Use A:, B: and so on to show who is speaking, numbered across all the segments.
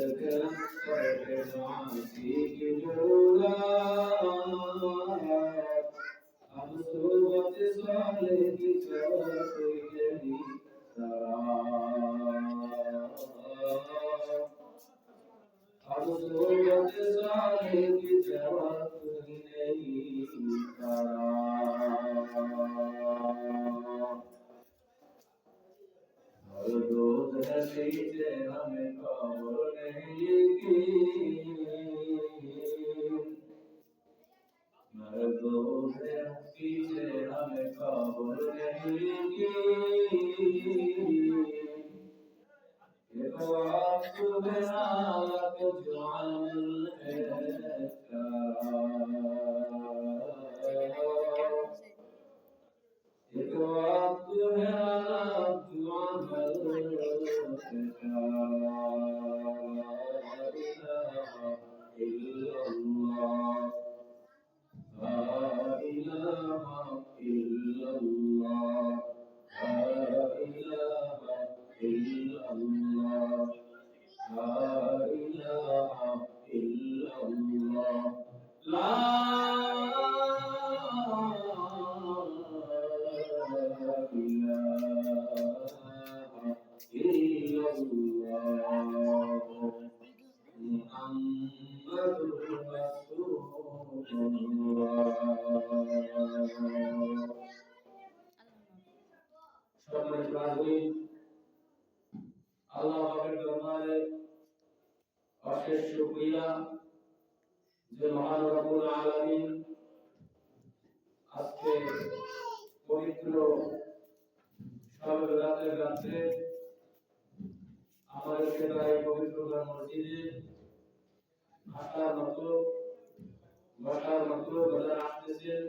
A: अब सोबत साले की चौक यही तरा अब सोबत साले की चौक नहीं तरा और रोज हसीसे हमें खबर नहीं की मर्दों से पीछे हमें खबर नहीं की ये तो आपको मेरा कुछ अमल है ये तो आपको मेरा कुछ अमल لا إله إلا الله لا إله إلا الله لا إله إلا الله لا إله إلا الله محمد رسول আল্লাহ পাকের দরবারে অশেষ শুকরিয়া যে মহান রব্বুল আলামিন আজকে পবিত্র শবে বরাতের রাতে আমাদেরকে এই পবিত্র মসজিদে আসার মতো বসার মতো বাজার আসতেছেন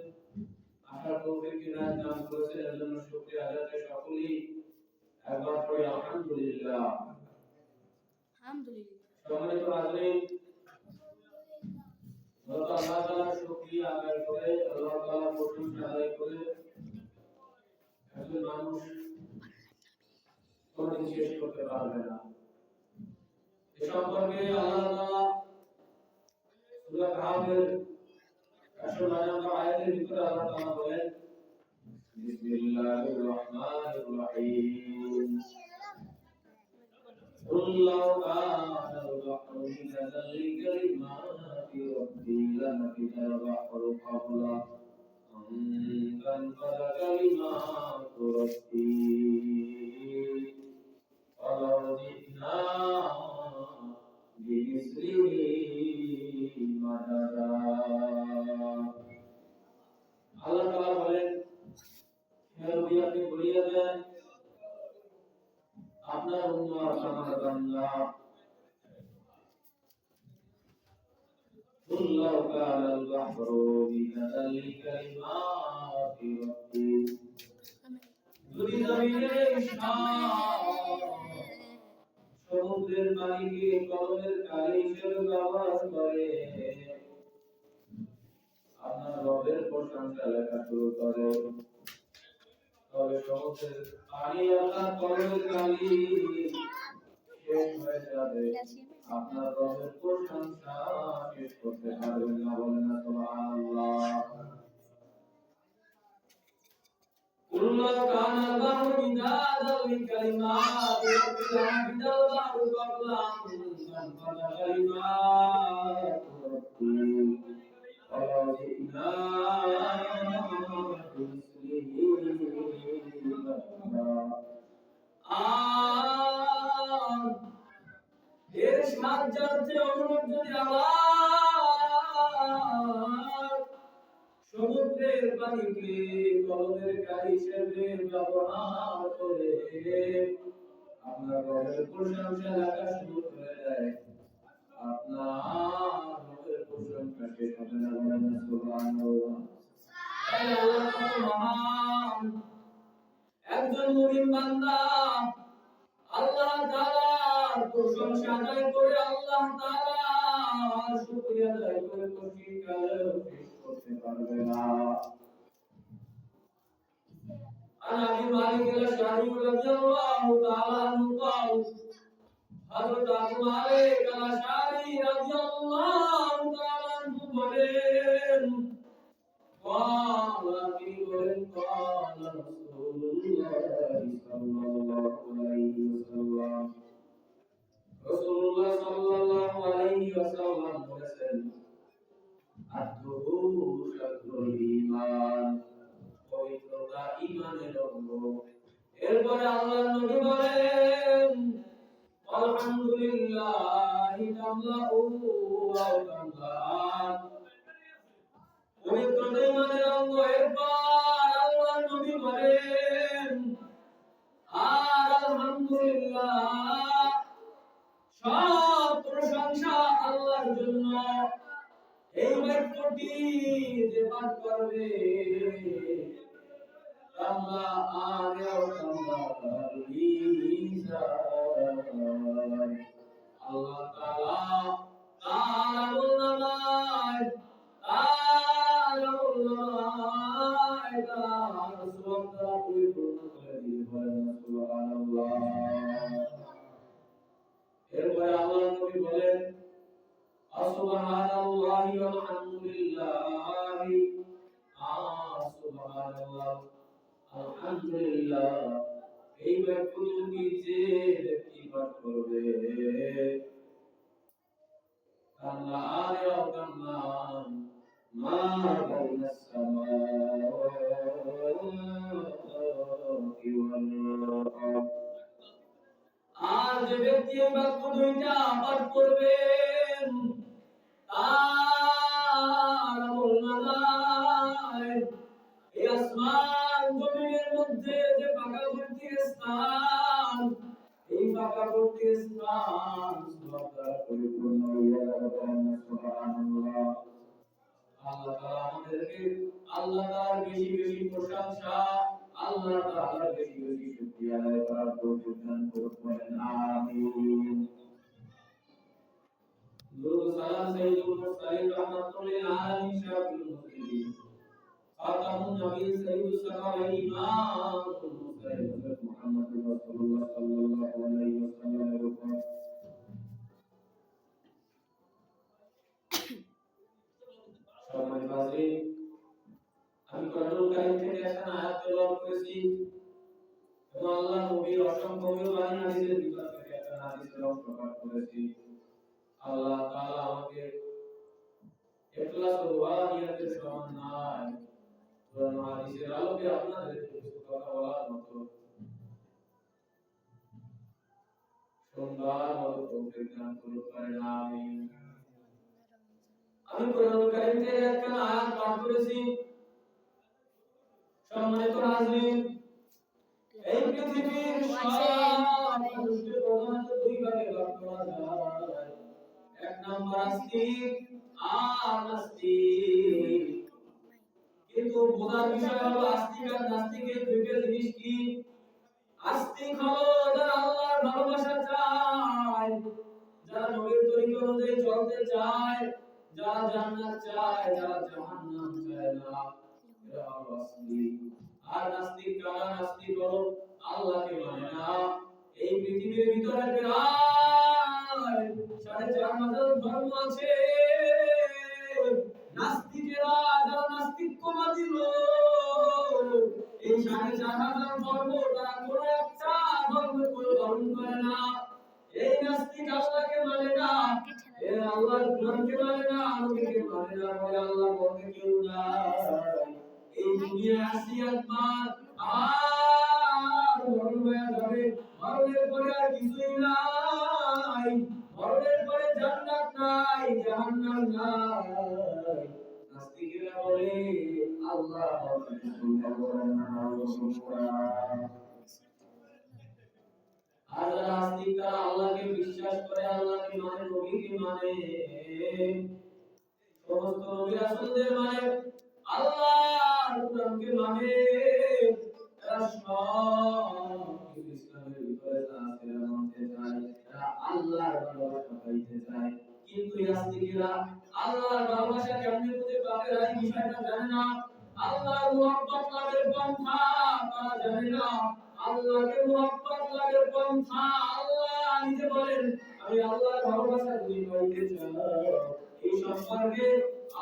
A: আসার তৌফিক কিনার দান করেছেন এর জন্য শুকরিয়া আদায় সকলেই একবার পড়ি আলহামদুলিল্লাহ সম্মানিত হাজরিন আল্লাহ তাআলার শুকরিয়া আদায় করে আল্লাহ তাআলার প্রশংসা আদায় করে একজন মানুষ কোনদিন শেষ করতে পারবে না এ সম্পর্কে আল্লাহ তাআলা সূরা কাহফের 109 নম্বর আয়াতের ভিতরে আল্লাহ তাআলা বলেন বিসমিল্লাহির রহমানির রহিম قل لو كان البحر مدادا لكلمات ربي لنفد البحر قبل أن تنفد كلمات ربي ولو جئنا بمثله مددا আল্লাহ তাআলা বলেন হে নবী আপনি বলিয়া দেন আপনার উম্মত আমার বান্দা قل لو كان البحر مدادا لكلمات ربي যদি জমিনে সমুদ্রের পানিকে কলমের কালি হিসেবে ব্যবহার করে আপনার রবের প্রশংসা লেখা শুরু করে তবে সমুদ্রের পানি আপনার কলমের কালি শেষ হয়ে যাবে আপনার রবের প্রশংসা শেষ করতে পারবেন না বলেন না সুবহানাল্লাহ قل لو كان البحر مدادا لكلمات ربي لنفد البحر قبل أن تنفد كلمات ربي ولو جئنا بمثله مددا এর সাহায্যে অনুরূপ যদি আবার সমুদ্রের পানিকে কলমের কালি হিসেবে ব্যবহার করে আপনার রবের প্রশংসা লেখা শুরু করে দেয় আপনার রবের প্রশংসা শেষ হবে না বলেন সুবহানাল্লাহ আল্লাহ কত মহান একজন মুমিন বান্দা আল্লাহ তাআলার প্রশংসা আদায় করে আল্লাহ তাআলার শুকরিয়া আদায় করে কঠিন কালেও শেষ করতে পারবে না عن ابي مالك الاشعري رضي الله تعالى عنه قال হযরত আবু মালিক আল-আশআরী রাদিয়াল্লাহু তাআলা আনহু বলেন তিনি বলেন ক্বালা রাসূলুল্লাহ সাল্লাল্লাহু আলাইহি ওয়াসাল্লাম রাসূলুল্লাহ সাল্লাল্লাহু আলাইহি ওয়াসাল্লাম বলেছেন আত-তুহুরু শাতরুল ঈমান পবিত্রতা ঈমানের অঙ্গ এরপরে আল্লাহর নবী বলেন আলহামদুলিল্লাহি তামলাউ ওয়া তামলান পবিত্রতা ঈমানের অঙ্গ এরপর আল্লাহর নবী বলেন আর আলহামদুলিল্লাহ সব প্রশংসা আল্লাহর জন্য এই বাক্যটি যে পাঠ করবে আল্লাহ তাআলা তার আমলনামায় তার সওয়াবটা পরিপূর্ণ করে দিবেন সুবহানাল্লাহ এরপরে আল্লাহ নবী বলেন সুবহানাল্লাহি ওয়ালহামদুলিল্লাহি সুবহানাল্লাহ আলহামদুলিল্লাহ এই বাক্যটি যে ব্যক্তি পাঠ করবে আল্লাহ আল্লাহ মা বাইনাস সামাওয়াতি ওয়াল আরদ আর যে ব্যক্তি এই বাক্য দুইটা পাঠ করবেন তার আমলনামায় এই আসমান জমিনের মধ্যে যে পাকাভর্তি স্থান এই পাকাভর্তি স্থান সদা পরিপূর্ণ হয়ে যাবে সুবহানাল্লাহ আল্লাহ তাআলা আমাদেরকে আল্লাহ তাআলার বেশি বেশি প্রশংসা আল্লাহ তাআলার বেশি বেশি শুকরিয়া আদায় করার তৌফিক দান করুন আমিন দুরূদ সালাম সাইয়্যিদুল মুরসালিন রাহমাতুল্লিল আলামিন শাফিউল মুসলিমিন খাতামুন নবীয়্যিন সাইয়্যিদুস সাকাওয়াইন ইমামুল মুরসালিন হযরত মুহাম্মদুর রাসূলুল্লাহ সাল্লাল্লাহু আলাইহি ওয়াসাল্লামের উপর সম্মানিত হাজিরিন আমি কোরআনুল কারীম থেকে একটা আয়াত তেলাওয়াত করেছি এবং আল্লাহর নবীর অসংখ্য বাণী হাদিসের ভিতর থেকে একটা হাদিসের অংশ পাঠ করেছি আল্লাহ তাআলা আমাকে ইখলাস ও ওয়ানিয়াতের সমন্বয় কোরআন ও হাদিসের আলোকে আপনাদের কিছু কথা বলার মতো সুন্দর মতো তৌফিক দান করুন আমিন আমি কোরআনুল কারীম থেকে একটা আয়াত পাঠ করেছি সম্মানিত হাজিরিন এই পৃথিবীর সব মানুষকে প্রধানত দুই ভাগে ভাগ করা যায় এক নাম্বার আস্তিক আর নাস্তিক কিন্তু বোঝার বিষয় হলো আস্তিক আর নাস্তিকের দুইটা জিনিস কি আস্তিক হলো যারা আল্লাহর ভালোবাসা চায় যারা নবীর তরিকা অনুযায়ী চলতে চায় যারা জান্নাত চায় যারা জাহান্নাম চায় না এরা হলো আস্তিক আর নাস্তিক কারা নাস্তিক হলো আল্লাহকে মানে না এই পৃথিবীর ভিতরে প্রায় 4.5 ধর্ম আছে নাস্তিকেরা যারা নাস্তিকবাদী লোক এই 4.5 ধর্ম তারা কোনো একটা ধর্মকে পালন করে না এই নাস্তিক আল্লাহকে মানে না এ আল্লাহর কোরআনকে মানে না নবীকে মানে না বলে আল্লাহ বলতে কেউ না এই দুনিয়া আসি একবার আর মরণ হয়ে যাবে মরণের পরে আর কিছুই নাই মরণের পরে জান্নাত নাই জাহান্নাম নাই নাস্তিকেরা বলে আল্লাহ আর যারা নাস্তিক তারা আল্লাহকে বিশ্বাস করে আল্লাহকে মানে নবীকে মানে সমস্ত নবী রাসূলদের মানে আল্লাহর কোরআনকে মানে তারা সব ইসলামের ভিতরে আছে মানতে চায় তারা আল্লাহর ভালোবাসা পাইতে চায় কিন্তু নাস্তিকেরা আল্লাহর ভালোবাসা কেমনে খুঁজে পাবে এই বিষয়টা জানে না আল্লাহর মুহাব্বত লাভের পন্থা তারা জানে না আল্লাহকে মুহাব্বত লাভের পন্থা আল্লাহ নিজে বলেন সম্পর্কে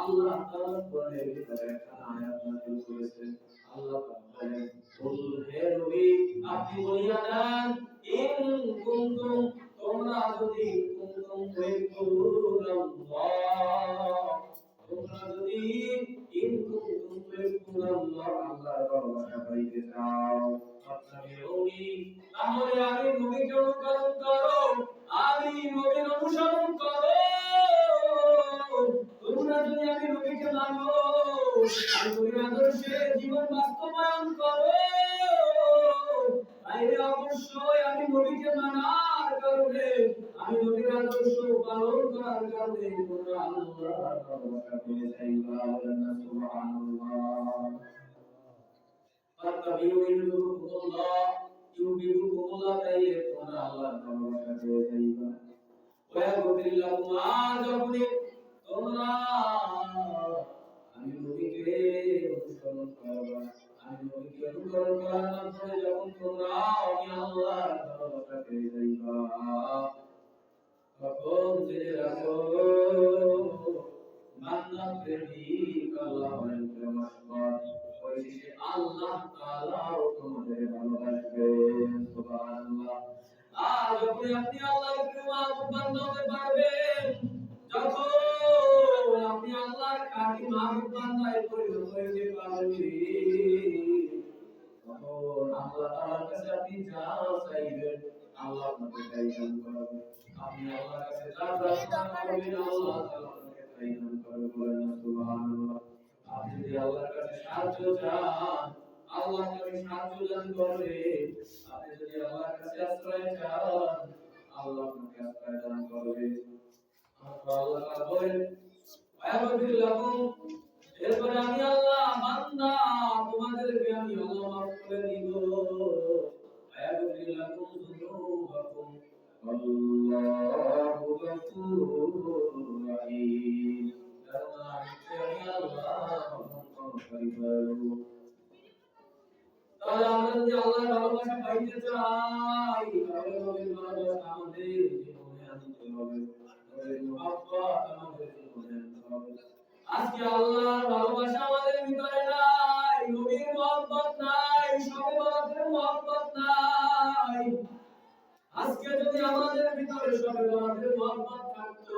A: আল্লাহ তাআলা কোরআনের ভিতরে একটা আয়াত নাযিল করেছেন। আল্লাহ তাআলা বলেন, কুল হে নবী আপনি বলিয়া দেন, ইন কুনতুম তোমরা যদি কুনতুম তুহিব্বুনাল্লাহ তোমরা যদি ইন কুনতুম তুহিব্বুনাল্লাহ আল্লাহর ভালোবাসা পাইতে চাও ফাত্তাবিউনি তাহলে আমি নবীকে অনুসরণ করো, আমি নবীর অনুসরণ করো। তোমরা যদি আমি নবীকে মানো, আমি নবীর আদর্শে জীবন বাস্তবায়ন করো, তাইলে অবশ্যই আমি নবীকে মানার কারণে, আমি নবীর আদর্শ পালন করার কারণে তোমরা আল্লাহর ভালোবাসা পেয়ে যাইবা। সুবহানাল্লাহ। ফাত্তাবিউনি ইউহিব্বুকুমুল্লাহ ইউহিব্বুকুমুল্লাহ তাইলে তোমরা আল্লাহর ভালোবাসা পেয়ে যাইবা। ওয়া ইয়াগফির লাকুম যখনই তোমরা আমি নবীকে অনুসরণ করবা, আমি নবীকে অনুসরণ করার মাধ্যমে যখন তোমরা আমি আল্লাহর ভালোবাসা পেয়ে যাইবা, তখন জেনে রাখো বান্দা প্রেমিক আল্লাহ হলেন প্রেমাস্পদ, পরিশেষে আল্লাহ তাআলাও তোমাদের ভালোবাসবেন। সুবহানাল্লাহ। আর যখন আপনি আল্লাহর প্রেমিক বান্দা হতে পারবেন, যখন আপনি আল্লাহর খাঁটি মাহবুব বান্দায় পরিণত হতে পারবেন, তখন আল্লাহ তাআলার কাছে আপনি যা চাইবেন আল্লাহ আপনাকে তাই দান করবেন। আপনি আল্লাহর কাছে যা প্রার্থনা করবেন আল্লাহ তাআলা আপনাকে তাই দান করবেন। বলেন সুবহানাল্লাহ। আপনি যদি আল্লাহর কাছে সাহায্য চান আল্লাহ আপনাকে সাহায্য দান করবেন। আপনি যদি আল্লাহর কাছে আশ্রয় চান আল্লাহ আপনাকে আশ্রয় দান করবেন। আল্লাহ তাআলা বলেন, ওয়ায়াগফির লাকুম এরপরে আমি আল্লাহ বান্দা তোমাদেরকে আমি আল্লাহ মাফ করে দিব। ওয়ায়াগফির লাকুম যুনুবাকুম আল্লাহু গফুরুর রহিম। আমি আল্লাহ ক্ষমাকারী দয়ালু। তাহলে আমরা যদি আল্লাহর ভালোবাসা পাইতে চাই তাহলে নবীর ভালোবাসা আমাদের জীবনে আনতে হবে, নবীর মুহাব্বত আমাদের জীবনে আনতে হবে। আজকে আল্লাহর ভালোবাসা আমাদের ভিতরে নাই, নবীর মুহাব্বত নাই, শবে বরাতের মুহাব্বত নাই। আজকে যদি আমাদের ভিতরে শবে বরাতের মুহাব্বত থাকতো,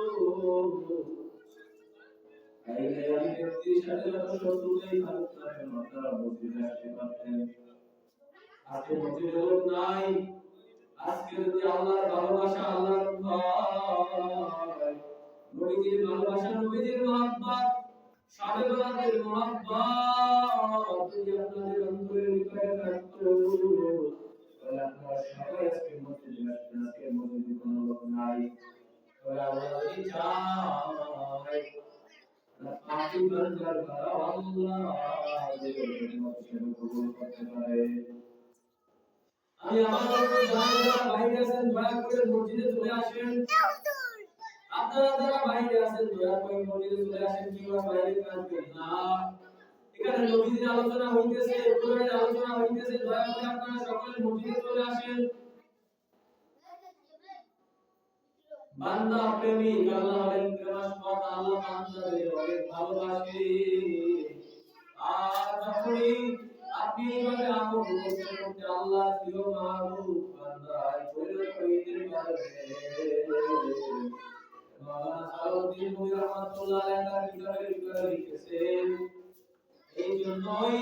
A: তাইলে আমি ব্যক্তির সাথে যত শত্রুতাই থাকুক না কেন তারা মসজিদে আসতে পারতেন। আজকে মসজিদে লোক নাই। আজকে যদি আল্লাহর ভালোবাসা, আল্লাহর ভয়, নবীজির ভালোবাসা, নবীজির মুহাব্বত, শবে বরাতের মুহাব্বত যদি আপনাদের অন্তরের ভিতরে থাকতো, তাহলে আপনারা সবাই আজকে মসজিদে আসতেন। আজকে মসজিদে কোনো লোক নাই। তাহলে আল্লাহ যদি চায় পাঁচটি বান্দার দ্বারা আল্লাহ মসজিদে কবুল করতে পারে। আমি আমার যারা বাইরে আছেন দয়া করে মসজিদে চলে আসেন। আপনারা যারা বাইরে আছেন দয়া করে মসজিদে চলে আসেন, কিংবা বাইরে থাকবেন না। এখানে নবীজির আলোচনা হইতেছে, কোরআনের আলোচনা হইতেছে, দয়া করে আপনারা সকলে মসজিদে চলে আসেন। বান্দা প্রেমিক আল্লাহ হলেন প্রেমাস্পদ, আল্লাহ বান্দাদের অনেক ভালোবাসে। আর যখনই আপনি এইভাবে আমল করতে করতে আল্লাহ প্রিয় মাহবুব বান্দায় পরিণত হইতে পারবেন। মাওলানা সালাউদ্দিন রুমি রাহমাতুল্লাহ আলাইহি তার কিতাবের ভিতরে লিখেছেন, এই জন্যই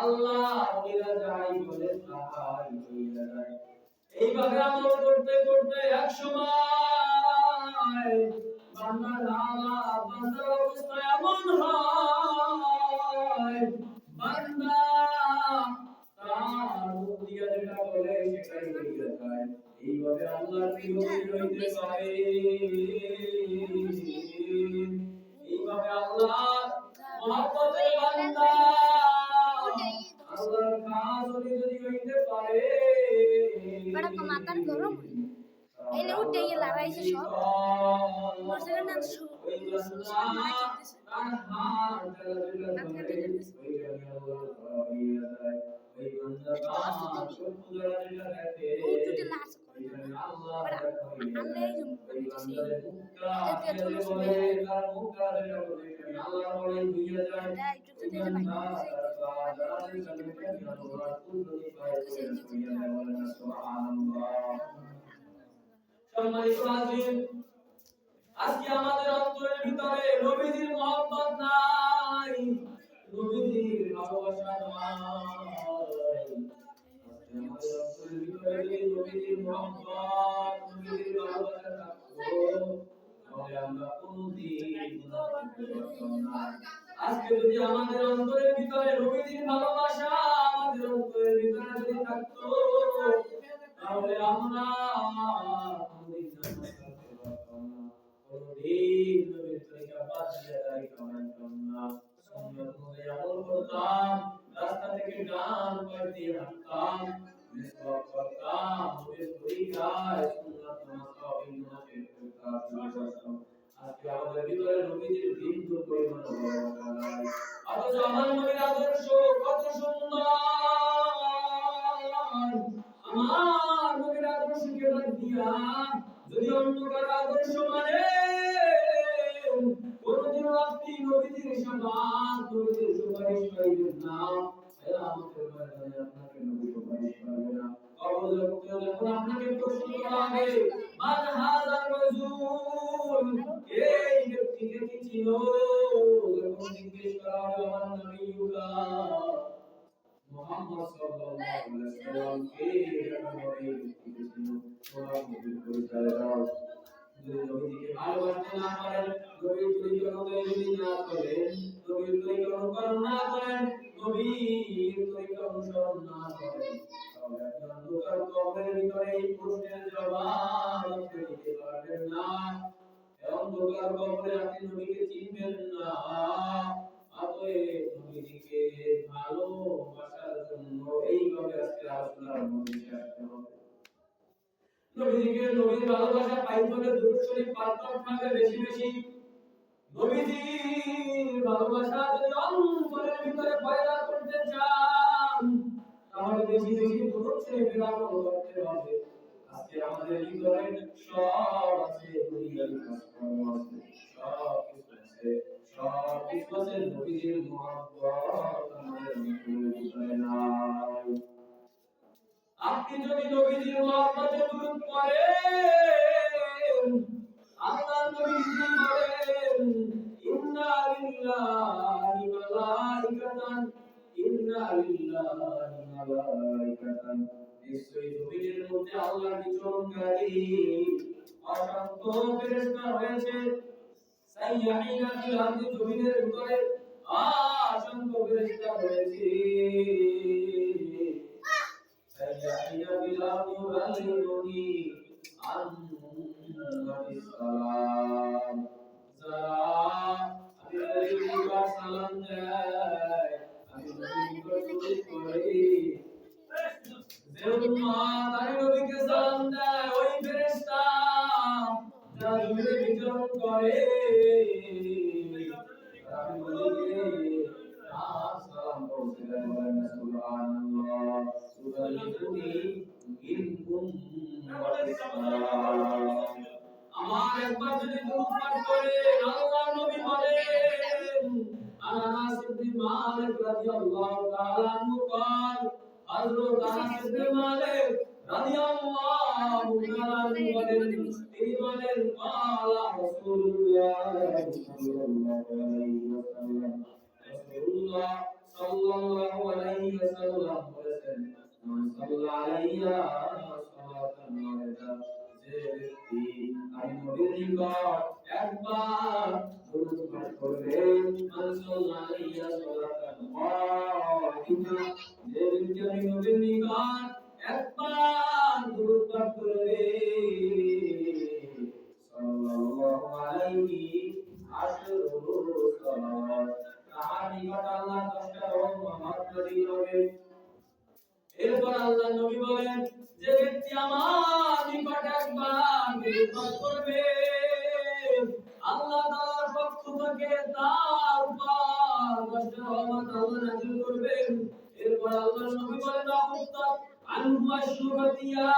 A: আল্লাহ ওলিরা যাই বলে তাই হইয়া যায়। এইভাবে আমল করতে করতে এক সময় বান্দার হালাত, বান্দার অবস্থা এমন হয়, বান্দা তার মুখ দিয়া যেটা বলে সেটাই হইয়া যায়। এইভাবে আল্লাহর প্রিয় হইতে পারে। এইভাবে আল্লাহর মহব্বতের বান্দা, আল্লাহর কাজ যদি হইতে পারে,
B: बड़ा कमाता गरम এই লেউ টেগে লাগাইছে সব বর্ষার না
A: আল্লাহ
B: আল্লাহ এই
A: সম্মানিত হাজির, আজকে আমাদের অন্তরের ভিতরে নবীজির মহব্বত নাই, নবীজির ভালোবাসা নাই। আজকে আমাদের অন্তরের ভিতরে যদি নবীজির মহব্বত, নবীজির ভালোবাসা থাকতো, তাহলে আমরা কোনদিন গুনাহ করতে পারতাম না। আজকে যদি আমাদের অন্তরের ভিতরে নবীজির ভালোবাসা আমাদের অন্তরের ভিতরে যদি থাকতো, তাহলে আমরা কোনদিন নামাজ পড়তে পারতাম না, কোনদিন নবীর তরিকা বাদ দিয়ে দাঁড়িয়ে কামাইতাম না, সুন্নাত অনুযায়ী আমল করতাম, রাস্তা থেকে ডান পাশ দিয়ে হাঁটতাম, মিসওয়াক করতাম, নবীর তরিকায় সুন্নাত নামাজ নামাজে পড়তাম। আজকে আমাদের ভিতরে নবীজির বিন্দু পরিমাণ ভালোবাসা নাই, অথচ আমার নবীর আদর্শ কত সুন্দর। আমার নবীর আদর্শকে বাদ দিয়া যদি অন্য কারো আদর্শ মানে, কোনদিনও আপনি নবীজির শাফাত, নবীজির সুপারিশ পাইবেন না। কিয়ামতের ময়দানে আপনাকে নবী সুপারিশ পাবে না। কবর যখন আপনাকে প্রশ্ন করা হবে, মান হাযার রাসূল, এই ব্যক্তিকে কি চিনো? যখন জিজ্ঞেস করা হবে আমার নবীউকা মুহাম্মদ সাল্লাল্লাহু আলাইহি ওয়াসাল্লাম কে, তখন এই ব্যক্তিকে চিনো, তোমরা নবীর পরিচয় দাও। যদি নবীকে ভালোবাসতে না পারেন, নবীর তরিকা অনুযায়ী যদি না চলেন, নবীর তরিকা অনুকরণ না করেন, নবীর তরিকা অনুসরণ না করেন, তাহলে আপনি অন্ধকার কবরের ভিতরে এই প্রশ্নের জবাব আপনি দিতে পারবেন না। অন্ধকার কবরে আপনি নবীকে চিনবেন না। অতএব নবীকে ভালোবাসার জন্য এইভাবে আজকে আলোচনার মধ্যে আসতে হবে। নবীজিকে, নবীর ভালোবাসা পাইতে হলে দুরূদ শরীফ পাঠ করতে হবে বেশি বেশি। নবীজির ভালোবাসা যদি অন্তরের ভিতরে পয়দা করতে চান, তাহলে বেশি বেশি দুরূদ শরীফের আমল করতে হবে। আজকে আমাদের ভিতরে সব আছে, দুনিয়ার কাজকর্ম আছে, সব কিছু আছে, নবীজির মহব্বত আমাদের ভিতরে নাই। আপনি যদি নবীজির মহব্বতে দুরূদ পড়েন, আল্লাহর নবী বলেন, ইন্না লিল্লাহি মালাইকাতান, ইন্না লিল্লাহি মালাইকাতান, নিশ্চয়ই জমিনের মধ্যে আল্লাহর বিচরণকারী অসংখ্য ফেরেশতা রয়েছে। সাইয়্যাহিনা ফিল আরদি, জমিনের ভিতরে অসংখ্য ফেরেশতা রয়েছে। سيحيى بالأرض يبلغني عنك السلام আমি নবীর সালাম দেয়, আমি নবীর করি যে উম্মত আমি নবীকে সালাম দেয়, ওই ফেরেশতা যারা জমিনে বিচরণ করে, আমি নবীকে সালাম পৌঁছে দেয়। বলেন সুবহানাল্লাহ, সুবহানাল্লাহি মিনকুম ওয়াস সালাম। আমার একবার যদি দুরূদ পাঠ করে, আল্লাহর নবী বলেন, আনাস ইবনে মালিক রাদিয়াল্লাহু তাআলা আনহু قال, হযরত আনাস ইবনে মালিক রাদিয়াল্লাহু তাআলা আনহু বলেন, তিনি বলেন, قال রাসূলুল্লাহ সাল্লাল্লাহু আলাইহি ওয়াসাল্লাম, রাসূলুল্লাহ সাল্লাল্লাহু আলাইহি ওয়াসাল্লাম বলেছেন, মান সাল্লা আলাইয়া সালাতান ওয়াহিদা, যে ব্যক্তি আমি নবীর নিকট একবার দুরূদ পাঠ করবে, মান সাল্লা আলাইয়া সালাতান ওয়াহিদা, যে ব্যক্তি আমি নবীর নিকট একবার দুরূদ পাঠ করবে, সাল্লাল্লাহু আলাইহি আশরু সালাত, তার নিকট আল্লাহ 10টা রহমত নাযিল হবে। এরপর আল্লাহ নবী বলেন, যে ব্যক্তি আমার নিকট একবার দুরূদ পাঠ করবে, আল্লাহ তাআলার পক্ষ থেকে তার উপর 10টা রহমত আল্লাহ নাযিল করবেন। এরপর আল্লাহ নবী বলেন, আফতা আনহু আশরুতিয়া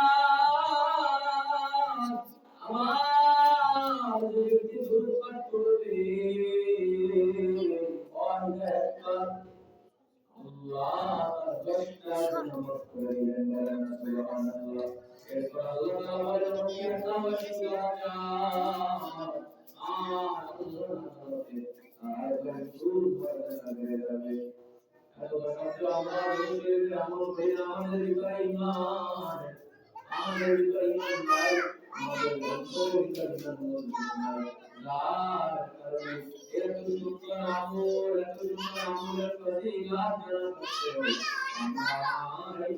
A: তাআলা বলেন ওই একটা ওয়াসিলা আর দূর করে যাবে এত সত্য আমরা মানুষের আমল করি না আমাদের ভিতরে ঈমান আমাদের ভিতরে ঈমান নাই আমাদের অন্তরে ভিতরে ঈমান নাই যার কারণে এত সুন্দর আমলের প্রতি ঈমান জানা করতে হবে আমরা এই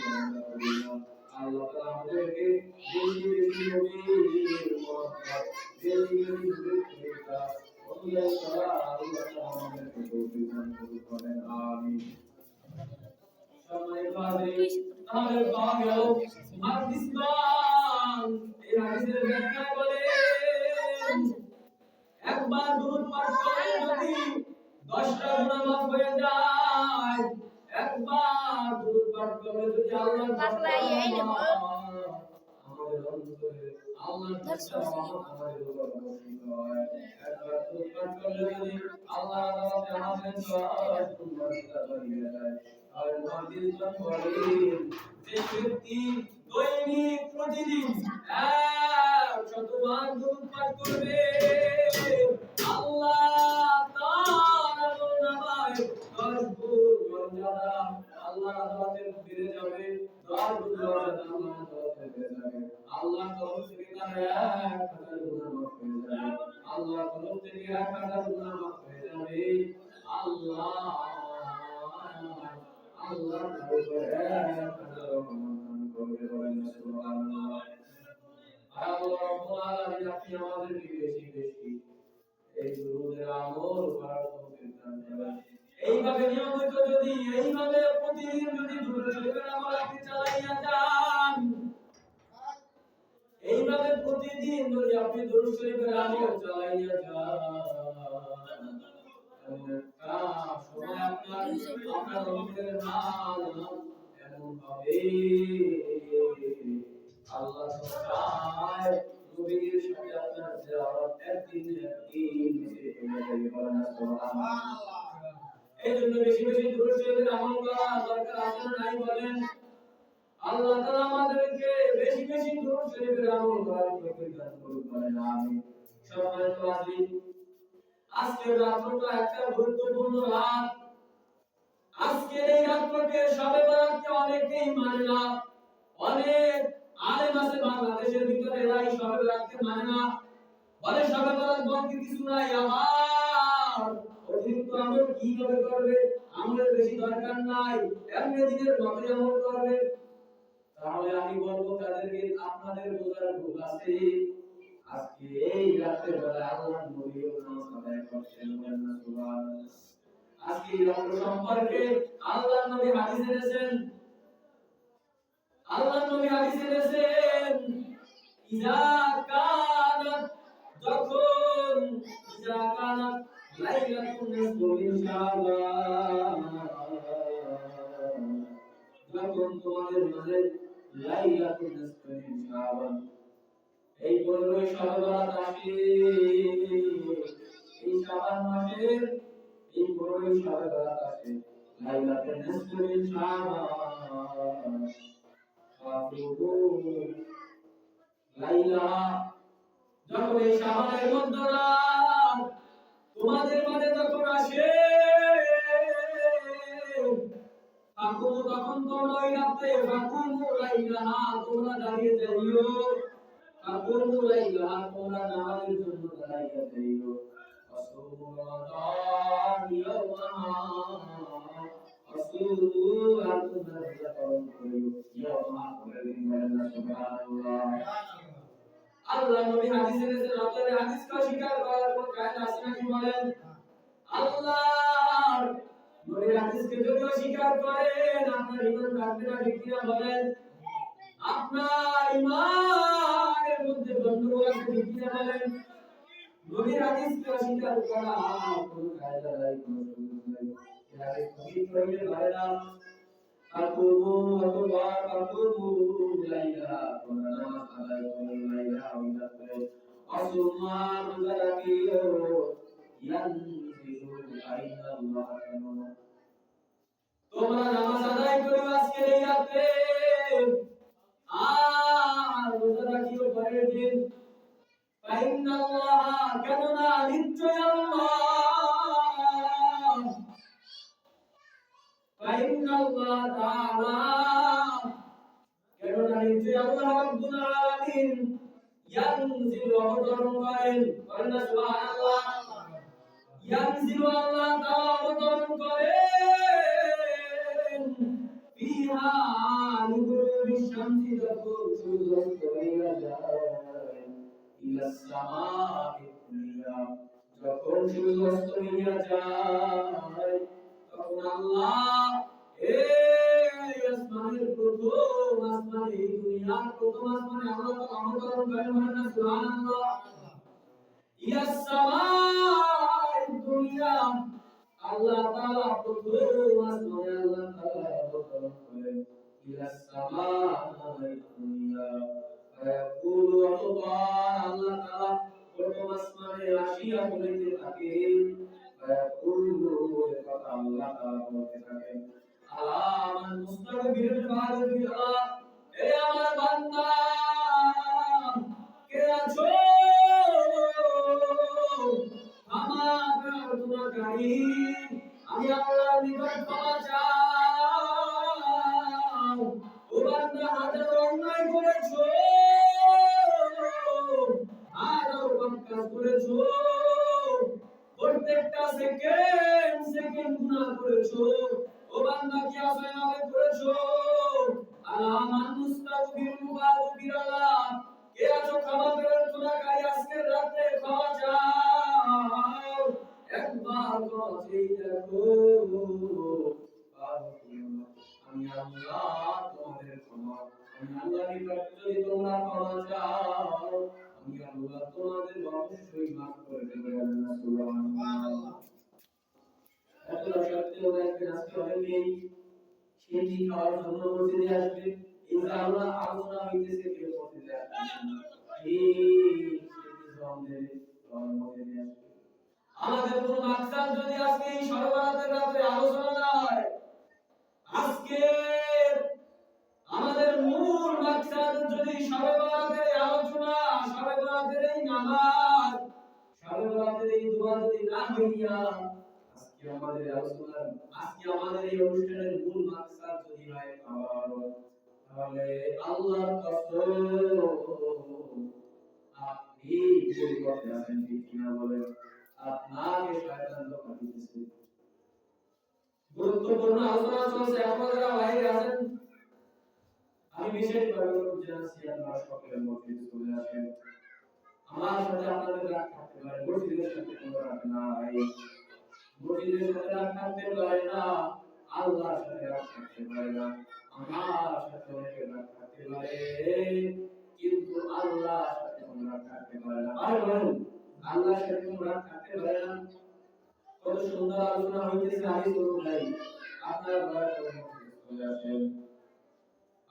A: আমল করি না আল্লাহ তাআলা আমাদেরকে বেশি বেশি নবীর মহব্বত বেশি বেশি জিকির অনুযায়ী করা আল্লাহ তাআলা আমাদেরকে তৌফিক দান করুন আমিন সম্মানিত হাজিরিন আমাদের পাওয়া গেল মুহাদ্দিসগণ এই হাদিসের ব্যাখ্যা বলেন একবার দুরূদ পাঠ করলে যদি 10টা গুনাহ মাফ হয়ে যায় একবার দুরূদ পাঠ করলে যদি আল্লাহ আমাদের অন্তরে আল্লাহর কাছে আমাদের উপর বর্ষিত হয় একবার দুরূদ পাঠ করলে যদি আল্লাহ তাআলা আমাদের দোয়া কবুল করে যায় আর মুহাদ্দিসগণ বলেন যে ব্যক্তি দৈনিক প্রতিদিন 100বার দুরূদ পাঠ করবে আল্লাহ তাআলা নামায় 10 গুণ মর্যাদা আল্লাহ আদালতে বেড়ে যাবে 10 গুণ মর্যাদা আল্লাহ আদালতে বেড়ে যাবে আল্লাহ তরফ থেকে তার 1000 গুনাহ মাফ হয়ে যাবে আল্লাহ তরফ থেকে 1000 গুনাহ মাফ হয়ে যাবে আল্লাহ তার উপর 1000 রহমত করবে বলেন সুবহানাল্লাহ আল্লাহ রাব্বুল আলামিন আপনি আমাদেরকে বেশি বেশি এই দুরূদের আমল করার তৌফিক দান করেন এইভাবে নিয়মিত যদি এইভাবে প্রতিদিন যদি দুরূদ শরীফের আমল আপনি চালাইয়া যান এইভাবে প্রতিদিন যদি আপনি দুরূদ শরীফের আমল চালাইয়া যান সময় আপনার রবের নাম এমন হবে আল্লাহ তাআলা নবীর সাথে আপনার জিয়ারত একদিন মিশে যাবে বলেন সুবহানাল্লাহ এইজন্য বেশি বেশি দুরূদ শরীফের আমল করা দরকার আছে না নাই বলেন আল্লাহ তাআলা আমাদেরকে বেশি বেশি দুরূদ শরীফের আমল করার তৌফিক দান করুন বলেন আমিন সম্মানিত হাজিরিন আজকের রাতটা একটা গুরুত্বপূর্ণ রাত আজকের এই রাতটাকে শবে বরাতকে অনেকেই মানে না অনেক আলেম আছে বাংলাদেশের ভিতরে এরাই শবে বরাতকে মানে না বলে শবে বরাত বলতে কিছু নাই আমার অতিরিক্ত আমল কিভাবে করবে আমলের বেশি দরকার নাই এমনি দিনের মতই আমল করবে তাহলে আমি বলবো তাদেরকে আপনাদের বোঝার ভুল আছে আজকে এই রাতের বেলা আল্লাহর নবীও নামাজ আদায় করছেন বলেন না সুবহানাল্লাহ আজকে এই রাত সম্পর্কে আল্লাহর নবী হাদিসে এনেছেন আল্লাহর নবী হাদিসে এনেছেন ইজা কানাত যখন ইজা কানাত লাইলাতুন নিসফু মিন শাবান যখন তোমাদের মাঝে লাইলাতুন নিসফু মিন শাবান এই 15 শবে বরাত আসে এই শাবান মাসের এই 15 শবে বরাত আসে লাইলাতুন নিসফু মিন শাবান লাইলা যখন এই শাবানের মধ্যরাত তোমাদের মাঝে যখন আসে তখন তোমরা ওই রাতে লাইলা তোমরা দাঁড়িয়ে যাইও লাইলা তোমরা নামাজের জন্য দাঁড়িয়ে যাইও আল্লাহ নবী হাদিসে এনেছেন আপনাদের হাদিসকে স্বীকার করার কোনো কায়দা আছে নাকি বলেন আল্লাহ নবীর হাদিসকে যদি স্বীকার করেন আপনার ঈমান থাকবে না ঠিক কিনা বলেন আপনার ঈমানের মধ্যে গন্ডগোল আছে ঠিক কিনা বলেন নবীর হাদিসকে স্বীকার করা কোনো কায়দা নাই কোনো সুযোগ নাই এই হাদিস পবিত্র হইলে পারে না আকুবু লাইলা তোমরা নামাজ আদায় করো লাইলা ওইটা করে আসুমা রোজা রাখিও ইয়ানজিরু আইনাল্লাহ তোমরা নামাজ আদায় করো আজকের এই রাতে আর ফাইন্নাল্লাহ কেননা নিশ্চয় আল্লাহ ফাইন্নাল্লাহ তাআলা কেননা নিশ্চয় আল্লাহ রাব্বুল আলামিন ইয়ানজিলু অবতরণ করেন বলেন না সুবহানাল্লাহ ইয়ানজিলু আল্লাহ তাআলা অবতরণ করেন ফিহা লিগুরুবি শামসি যখন সূর্যাস্ত হইয়া যায় ইলাস সামা'i দুনিয়া যখন সূর্যাস্ত হইয়া যায় তখন আল্লাহ এই আসমানের প্রথম আসমানে এই দুনিয়ার প্রথম আসমানে আল্লাহ তাআলা অবতরণ করেন বলেন না সুবহানাল্লাহ ইলাস সামা'i দুনিয়া আল্লাহ তাআলা প্রথম আসমানে আল্লাহ তাআলা অবতরণ করেন ইলাস সামা'i দুনিয়া ফায়াকুলু আল্লাহ আল্লাহ তাআলা প্রথম আসমানে আসিয়া বলিতে থাকেন ফায়াকুলু কথা আল্লাহ তাআলা বলতে থাকেন আলামান মুস্তাগফিরুল ফাযিলা এ আমার বান্দা কে আছো প্রার্থনাকারী আমি আল্লাহর নিকট ক্ষমা চাও ও বান্দা হাজার অন্যায় করেছো হাজার পাপ কাজ করেছো প্রত্যেকটা সেকেন্ড সেকেন্ড গুনাহ করেছো ও বান্দা কি আসলে নামে করেছো আলামান মুস্তাগফিরুল ফাযিলা কে আছো ক্ষমা প্রার্থনাকারী আজকের রাতে ক্ষমা চাও একবার ক্ষমা চেয়ে দেখো আমি আল্লাহ তোমাদের ক্ষমা আমি আল্লাহর নিকট যদি তোমরা ক্ষমা চাও আমি আল্লাহ তোমাদের অবশ্যই মাফ করে দেব আল্লাহ সুবহানাল্লাহ এত সত্য দেখবেন আজকে অনেকেই সেটি খাওয়ার জন্য মসজিদে আসবে ইনশাআল্লাহ আলোচনা হইতেছে কেউ মসজিদে আসবে আমাদের কোন মাকসাদ যদি আজকে এই সর্বরাতের রাতে আলোচনা নয় আজকে আমাদের মূল মাকসাদ যদি সর্বরাতের আলোচনা সর্বরাতের এই নামাজ সর্বরাতের এই দোয়া যদি না হইয়া আজকে আমাদের আলোচনা আজকে আমাদের এই অনুষ্ঠানের মূল মাকসাদ যদি হয় তাহলে আল্লাহর কসম আপনি ভুল পথে আছেন ঠিক কিনা বলেন আপনাকে শয়তান ধোঁকা দিতেছে গুরুত্বপূর্ণ আলোচনা চলছে আপনারা বাইরে আছেন আমি বিশেষভাবে অনুরোধ জানাচ্ছি আপনারা সকলে মসজিদে চলে আসেন আমার সাথে আপনাদের রাগ থাকতে পারে মসজিদের সাথে কোনো রাগ নাই মসজিদের সাথে রাগ থাকতে পারে না আল্লাহর সাথে রাগ থাকতে পারে না আমার সাথে অনেকের রাগ থাকতে পারে কিন্তু আল্লাহর সাথে কোনো রাগ থাকতে পারে না আর বলেন আল্লাহর সাথে কোনো রাগ থাকতে পারে না কত সুন্দর আলোচনা হইতেছে হাদিস অনুযায়ী আপনারা দয়া করে চলে আসেন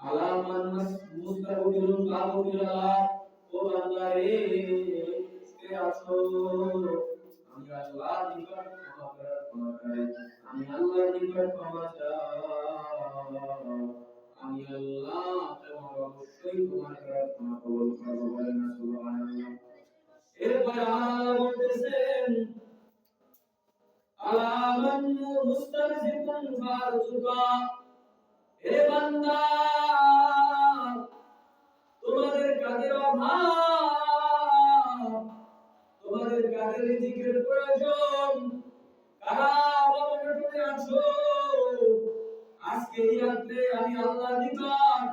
A: আলামান মুস্তাগফিরুল ফাযিলা ও বান্দা রে কে আছো আমি আল্লাহর নিকট ক্ষমা প্রার্থনা করি আমি আল্লাহর নিকট ক্ষমা চাই আমি আল্লাহ তোমার অবশ্যই তোমার প্রার্থনা কবুল করব বলেন না সুবহানাল্লাহ এরপর আল্লাহ বলতেছেন আলামান মুস্তাগফিরুল ফাযিলা হে বান্দা তোমাদের কাদের অভাব তোমাদের কাদের রিজিকের প্রয়োজন কারা অবহেলিত আছো আজকে এই রাতে আমি আল্লাহর নিকট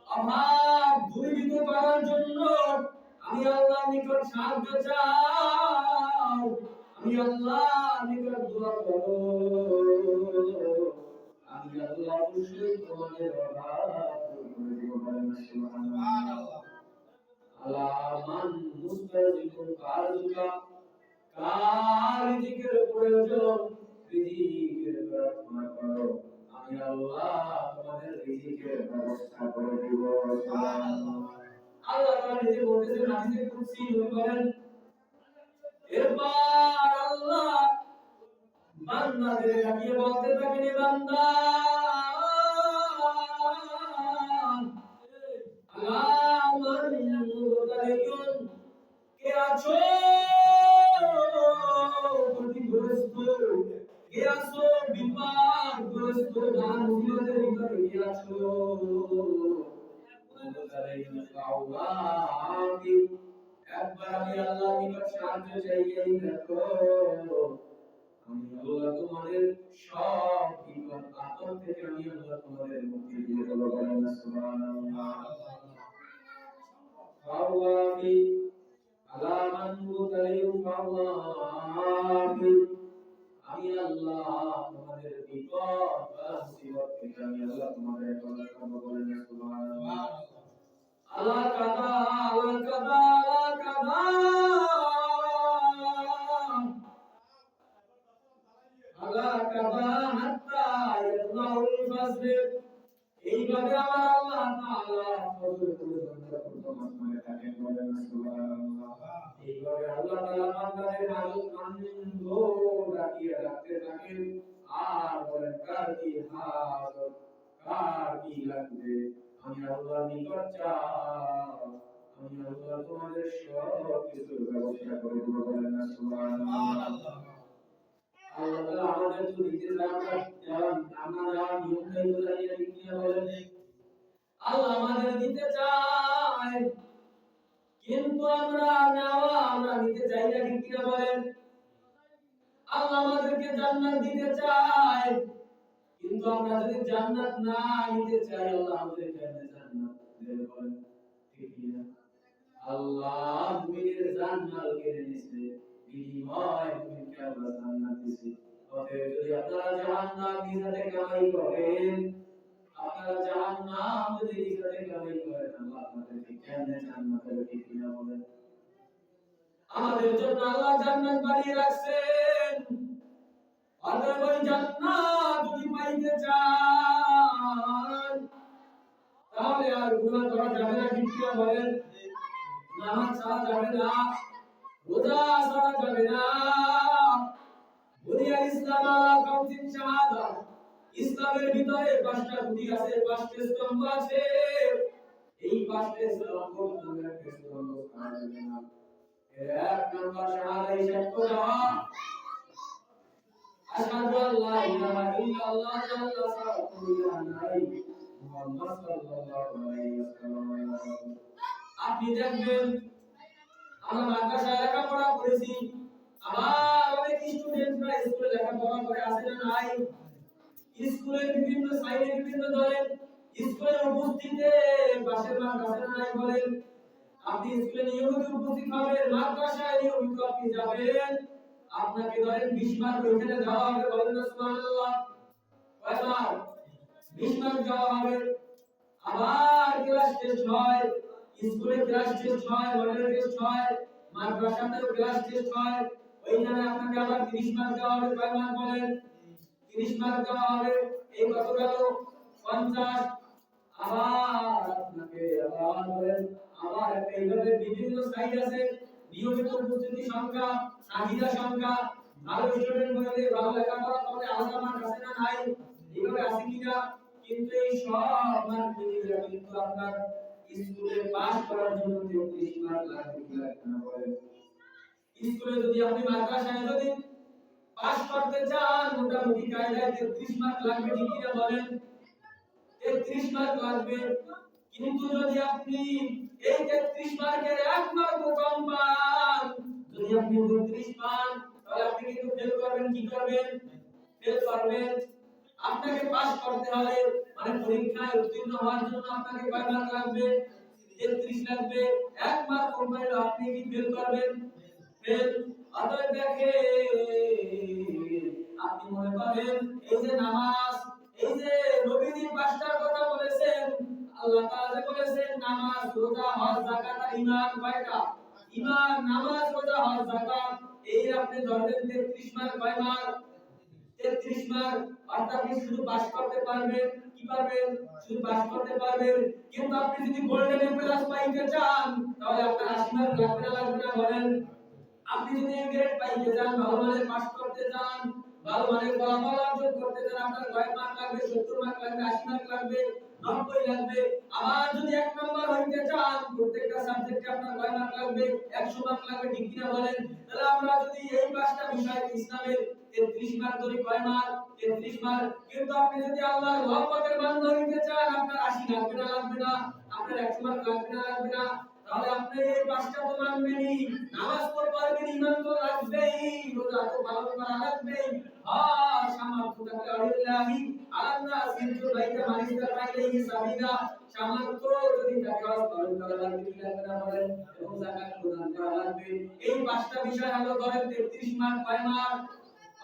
A: অভাব দূরীভূত করার জন্য আমি আল্লাহর নিকট সাহায্য চাই আমি আল্লাহর নিকট দোয়া করো আমি আল্লাহ অবশ্যই তোমাদের অভাব দূর করে দেব বলেন সুবহানাল্লাহ আলামান মুস্তাগফিরুল ফাযিলা কার রিজিকের প্রয়োজন রিজিকের প্রার্থনা করো আমি আল্লাহ তোমাদের রিজিকের ব্যবস্থা করে দেব সুবহানাল্লাহ আল্লাহ তাআলা নিজে বলতেছেন হাদিসে কুদসি বলেন এরপর আল্লাহ বান্দাদের ডাকিয়ে বলতে থাকেন বান্দা আল্লাহ কে আছো ক্ষতিগ্রস্ত, কে আছো বিপদগ্রস্ত, নানা মুসিবতের ভিতরে কে আছো, একবার আমি আল্লাহর নিকট সাহায্য চাইলেই দেখো আমি আল্লাহ তোমাদের সব বিপদ আপদ থেকে আমি আল্লাহ তোমাদের মুক্তি দিয়ে দেব। বলেন সুবহানাল্লাহ। ফাওয়াবি আলা মান মুতালিউ ফাওয়াবি, আমি আল্লাহ তোমাদের বিপদ মুসিবত থেকে আমি আল্লাহ তোমাদের হেফাজত করব। বলেন সুবহানাল্লাহ। আলা কাদা আলা কাদা আলা কাদা আলা কাদা হাত্তা ইয়াতলাউল ফাজর, এইভাবে আমার আল্লাহ তাআলা ফজর পর্যন্ত প্রথমে থাকে। বলেন সুবহানাল্লাহ। এইভাবে আল্লাহ তাআলা বান্দাদের হাজত কান্দ রাখিয়ে রাখতে থাকেন আর বলেন কার কি হাজত, কার কি লাগবে, আমি আল্লাহর নিকট চাও, আমি আল্লাহ তোমাদের সব কিছুর ব্যবস্থা করে দেব। বলেন সুবহানাল্লাহ। আল্লাহ তাআলা আমাদের তো দিতে চান, আমরা নিয়ম কানুন জানিয়ে ঠিক না বলেন, আল্লাহ আমাদের দিতে চায় কিন্তু আমরা নিতে চাই না ঠিক না বলেন। আল্লাহ আমাদেরকে জান্নাত দিতে চায় কিন্তু আমরা যদি জান্নাত না নিতে চাই আল্লাহ আমাদেরকে জান্নাত দেবে। বলেন ঠিক না? আল্লাহ মুমিনের জান্নাত কেড়ে নিছে, বিনিময় মুমিনকে আল্লাহ জান্নাত দিয়েছে। অতএব যদি আপনারা জাহান্নাম নিজে কামাই করেন, আপনারা জাহান্নাম যদি নিজে কামাই করেন, আল্লাহ আপনাদেরকে কেমনে জান্নাত দেবে ঠিক না বলেন। আমাদের জন্য আল্লাহ জান্নাত বানিয়ে রাখছেন, অতএব ওই জান্নাত যদি পাইতে চান তাহলে আর গুনাহ করা যাবে না ঠিক না বলেন। নামাজ ছাড়া যাবে না, রোজা ছাড়া যাবে না। বুনিয়াল ইসলাম আলা খামসিন শাহাদা, ইসলামের ভিতরে পাঁচটা খুঁটি আছে, পাঁচটা স্তম্ভ আছে। এই পাঁচটা স্তম্ভ তোমরা একটা স্তম্ভ ছাড়া যাবে না। এর এক নম্বর শাহাদা সাক্ষ্য দেওয়া, আশহাদু আল্লা ইলাহা ইল্লাল্লাহ ওয়া আশহাদু আন্না মুহাম্মাদ সাল্লাল্লাহু আলাইহি ওয়াসাল্লাম। আপনি দেখবেন আমরা মাদ্রাসায় লেখাপড়া করেছি, আবার অনেক স্টুডেন্টরা স্কুলে লেখাপড়া করে আসে না নাই, স্কুলের বিভিন্ন সাইডে বিভিন্ন ধরনের স্কুলের উপস্থিতিতে পাশের মাদ্রাসা নাই বলেন। আপনি স্কুলে নিয়মিত উপস্থিত হবেন, মাদ্রাসায় নিয়মিত আপনি যাবেন, আপনাকে ধরেন 20 মার্ক ওখানে দেওয়া হবে। বলেন না সুবহানাল্লাহ। কয় মার্ক? 20 মার্ক দেওয়া হবে। আবার ক্লাস টেস্ট হয়, স্কুলে ক্লাস টেস্ট হয়, মডেল টেস্ট হয়, মাদ্রাসাতেও ক্লাস টেস্ট হয়, ওইখানে আপনাকে আবার 30 মার্ক দেওয়া হবে। কয় মার্ক বলেন? 30 মার্ক দেওয়া হবে। এই কত গেল? 50। আবার আপনাকে আবার বলেন, আবার এইভাবে বিভিন্ন সাইড আছে, নিয়মিত উপস্থিতি সংখ্যা, চাহিদা সংখ্যা, ভালো স্টুডেন্ট হলে ভালো লেখাপড়া করে আলাদা মার্ক আছে না নাই, এইভাবে আছে কিনা। কিন্তু এই সব মার্ক মিলিয়ে কিন্তু আপনার স্কুলে পাস করার জন্য 33 মার্ক লাগবে কি লাগবে না বলেন। স্কুলে যদি আপনি মাদ্রাসায় যদি পাস করতে চান মোটামুটি কায়দায় 33 মার্ক লাগবে ঠিক কিনা বলেন। 33 মার্ক লাগবে। কিন্তু যদি আপনি এই 33 মার্কের 1 মার্ক কম পান, যদি আপনি 32 পান তাহলে আপনি কিন্তু ফেল করবেন। কি করবেন? ফেল করবেন। আপনাকে পাস করতে হলে মানে পরীক্ষায় উত্তীর্ণ হওয়ার জন্য আপনাকে কয় মার্ক লাগবে? 33 লাগবে। 1 মার্ক কম পাইলে আপনি কি ফেল করবেন? ফেল। অতএব দেখেন আপনি মনে করেন এই যে নামাজ, এই যে নবীজি পাঁচটার কথা বলেছেন, আল্লাহ তাআলা বলেছেন নামাজ, রোজা, হজ, যাকাত আর ঈমান। কয়টা? ঈমান, নামাজ, রোজা, হজ, যাকাত। এই আপনি ধরবেন 33 মার্ক। কয় মার্ক? 33 মার্ক। অর্থাৎ আপনি শুধু পাস করতে পারবেন। কি পারবেন? শুধু পাস করতে পারবেন। কিন্তু আপনি যদি গোল্ডেন প্লাস পাইতে চান তাহলে আপনার 80 মার্ক লাগবে না লাগবে না বলেন। আপনি যদি গ্রেড পাইতে চান, ভালো মানের পাস করতে চান, ভালো মানের ফলাফল অর্জন করতে চান, আপনার কয় মার্ক লাগবে? 70 মার্ক লাগবে, 80 মার্ক লাগবে, 90 লাগবে। আবার যদি 1 নাম্বার হইতে চান প্রত্যেকটা সাবজেক্টে আপনার কয় মার্ক লাগবে? 100 মার্ক লাগবে, ঠিক কিনা বলেন? তাহলে আমরা যদি এই পাঁচটা বিষয় ইসলামের 33 মার্ক ধরি, কয় মার্ক? 33 মার্ক। কিন্তু আপনি যদি আল্লাহর মহব্বতের বান্দা হইতে চান আপনার 80 লাগবে না লাগবে না? আপনার 100 মার্ক লাগবে না লাগবে না? তাহলে আপনি এই পাঁচটা তো মানবেনই, নামাজ তো পড়বেন, ঈমান তো রাখবেই, রোজা তো পালন করা লাগবেই। সামর্থ্য থাকলে আলিল্লাহি আলান্না সিনতু বাইতা মানিস্তা বাইলাহি সাবিলা, সামর্থ্য যদি থাকে হজ পালন করা লাগবে, কি লাগবে না বলেন? এবং যাকাত প্রদান করা লাগবে। এই পাঁচটা বিষয় হলো ধরেন 33 মার্ক, কয় মার্ক?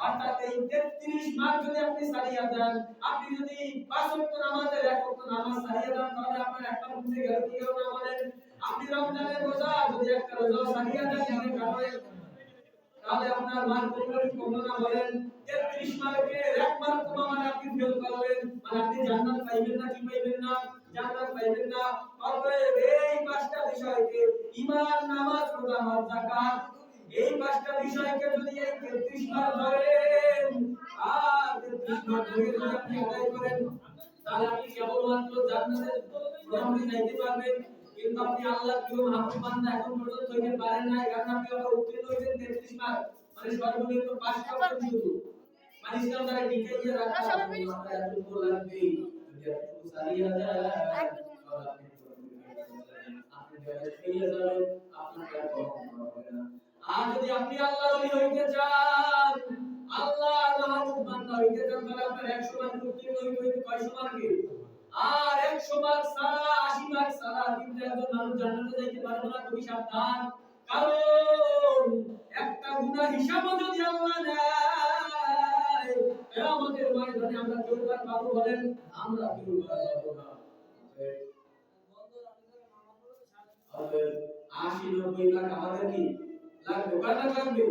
A: অর্থাৎ এই 33 মার্ক যদি আপনি ছাড়িয়ে দেন, আপনি যদি 5 ওয়াক্ত নামাজের 1 ওয়াক্ত নামাজ ছাড়িয়ে দেন, তাহলে আপনার একটা মধ্যে গেল, কি গেল না বলেন? আপনি রমজানের রোজা যদি একটা রোজা ছাড়িয়ে দেন নিজের কারণে, তাহলে আপনার মার্ক কমবে না বলেন? 33 মার্কে 1 মার্ক কমা মানে আপনি ফেল করলেন, মানে আপনি জান্নাত পাইবেন না, কি পাইবেন না? জান্নাত পাইবেন না। অতএব এই পাঁচটা বিষয়কে ঈমান, নামাজ, রোজা, হজ, যাকাত, এই পাঁচটা বিষয়কে যদি এই 33 মার্ক ধরেন আর 33 মার্ক ধরে যদি আপনি আদায় করেন, তাহলে আপনি কেবলমাত্র জান্নাতের প্রথমে যাইতে পারবেন। কিন্তু আপনি আল্লাহর প্রিয় মাহবুব বান্দা এখন পর্যন্ত হইতে পারেন নাই, কারণ আপনি আবার উত্তীর্ণ হইছেন 33 মার্ক, মানে সর্বনিম্ন পাস করতে শুধু, মানে ইসলাম দ্বারা টিকে গিয়ে রাখা আপনার এতটুকু লাগবেই। যদি এতটুকু ছাড়িয়ে যায় তাহলে আপনি গ্যারেজ পেয়ে যাবেন, আপনাকে আর কখনো হবে না। আর যদি আপনি আল্লাহর ওলি হইতে চান, আল্লাহর মাহবুব বান্দা হইতে চান, তাহলে আপনার 100 মার্ক উত্তীর্ণ হইতে কয়শো মার্কে? আর 100 মার্ক ছাড়া, 80 মার্ক ছাড়া কিন্তু একজন মানুষ জান্নাতে যাইতে পারবে না, খুবই সাবধান। কারণ একটা গুনাহ হিসাবও যদি আল্লাহ নেয়, কিয়ামতের ময়দানে আমরা কেউ আর পাবো বলেন? আমরা কেউ আর পাবো না। অতএব 80-90 লাখ আমাদের কি লাগবে? কয় লাখ লাগবে?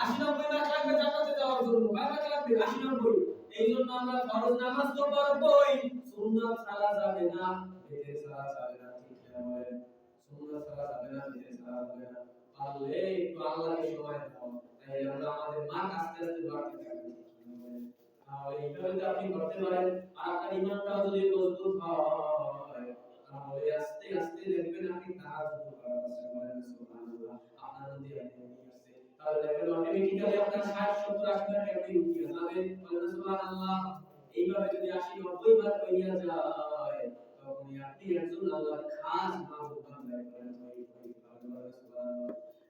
A: 80-90 লাখ লাগবে জান্নাতে যাওয়ার জন্য। কয় লাখ লাগবে? 80-90। এই জন্য আমরা ফরজ নামাজ তো পড়বই, সুন্নাত ছাড়া যাবে না, বিদআত ছাড়া যাবে না, ঠিক না বলেন? সুন্নাত ছাড়া যাবে না, বিদআত ছাড়া যাবে না। পারলে একটু আল্লাহকে সময় দাও, তাহলে আমরা আমাদের মার্ক আস্তে আস্তে বাড়তে থাকবে, ঠিক না বলেন? তাহলে এইভাবে যদি আপনি করতে পারেন আর আপনার ঈমানটাও যদি মজবুত হয়, তাহলে আস্তে আস্তে দেখবেন আপনি তাহাজ্জুদ করা বলেন সুবহানাল্লাহ, আপনার মধ্যে এমনি আছে। তাহলে দেখবেন অটোমেটিক্যালি আপনার 60-70-80 মার্ক এমনি উঠে যাবে, বলেন সুবহানাল্লাহ। এইভাবে যদি 80-90 মার্ক হইয়া যায়, তখন আপনি একজন আল্লাহর খাস মাহবুব বান্দা করেন, বলেন সুবহানাল্লাহ।